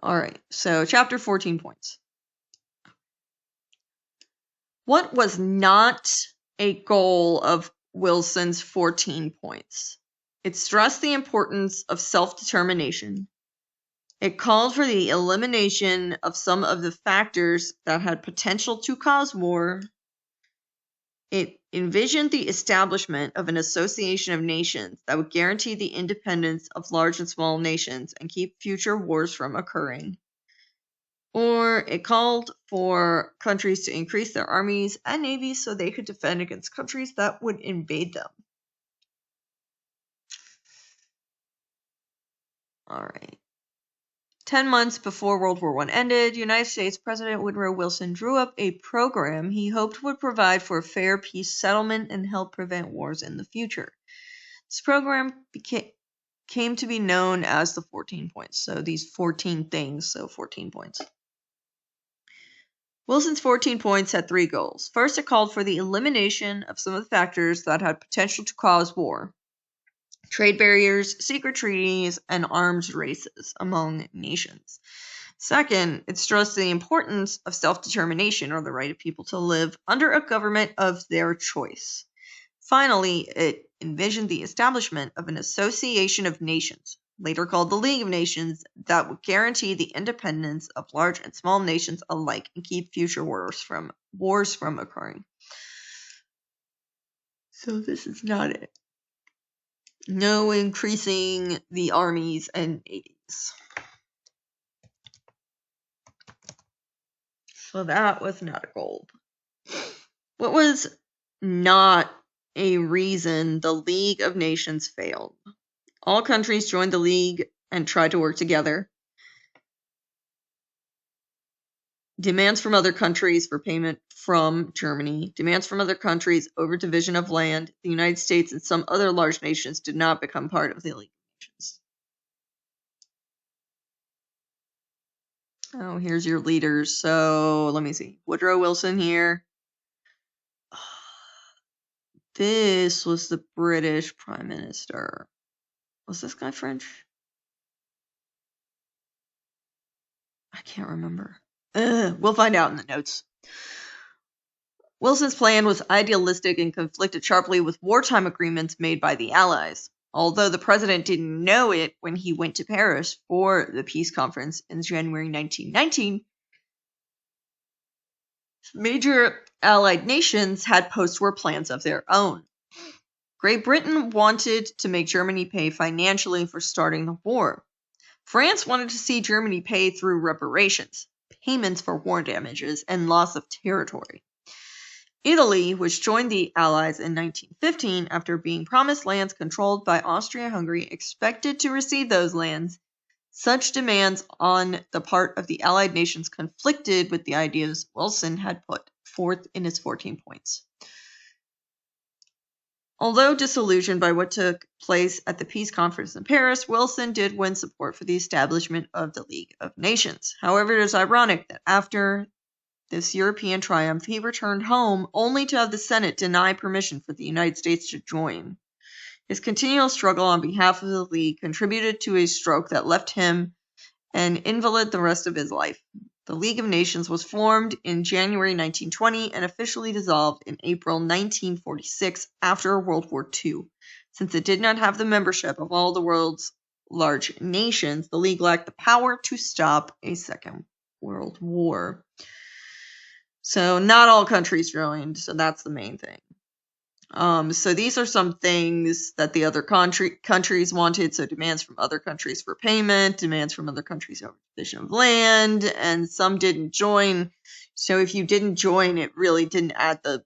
All right, so chapter 14 points. What was not a goal of Wilson's 14 points? It stressed the importance of self-determination. It called for the elimination of some of the factors that had potential to cause war. It envisioned the establishment of an association of nations that would guarantee the independence of large and small nations and keep future wars from occurring. Or it called for countries to increase their armies and navies so they could defend against countries that would invade them. All right. 10 months before World War I ended, United States President Woodrow Wilson drew up a program he hoped would provide for a fair peace settlement and help prevent wars in the future. This program came to be known as the 14 points. So these 14 things, so 14 points. Wilson's 14 points had 3 goals. First, it called for the elimination of some of the factors that had potential to cause war. Trade barriers, secret treaties, and arms races among nations. Second, it stressed the importance of self-determination, or the right of people to live under a government of their choice. Finally, it envisioned the establishment of an association of nations, later called the League of Nations, that would guarantee the independence of large and small nations alike and keep future wars from occurring. So this is not it. No increasing the armies and navies. So that was not a goal. What was not a reason the League of Nations failed? All countries joined the League and tried to work together. Demands from other countries for payment from Germany. Demands from other countries over division of land. The United States and some other large nations did not become part of the League of Nations. Oh, here's your leaders. So let me see. Woodrow Wilson here. This was the British Prime Minister. Was this guy French? I can't remember. We'll find out in the notes. Wilson's plan was idealistic and conflicted sharply with wartime agreements made by the Allies. Although the president didn't know it when he went to Paris for the peace conference in January 1919, major Allied nations had post-war plans of their own. Great Britain wanted to make Germany pay financially for starting the war. France wanted to see Germany pay through reparations, payments for war damages, and loss of territory. Italy, which joined the Allies in 1915 after being promised lands controlled by Austria-Hungary, expected to receive those lands. Such demands on the part of the Allied nations conflicted with the ideas Wilson had put forth in his 14 points. Although disillusioned by what took place at the peace conference in Paris, Wilson did win support for the establishment of the League of Nations. However, it is ironic that after this European triumph, he returned home only to have the Senate deny permission for the United States to join. His continual struggle on behalf of the League contributed to a stroke that left him an invalid the rest of his life. The League of Nations was formed in January 1920 and officially dissolved in April 1946 after World War II. Since it did not have the membership of all the world's large nations, the League lacked the power to stop a Second World War. So not all countries joined, so that's the main thing. So these are some things that the other countries wanted. So demands from other countries for payment, demands from other countries over division of land, and some didn't join. So if you didn't join, it really didn't add the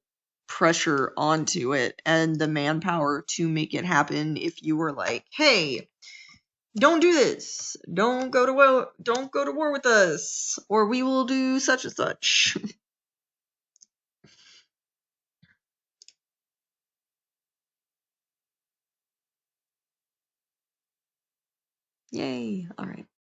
pressure onto it and the manpower to make it happen. If you were like, hey, don't do this, don't go to war with us, or we will do such and such. Yay. All right.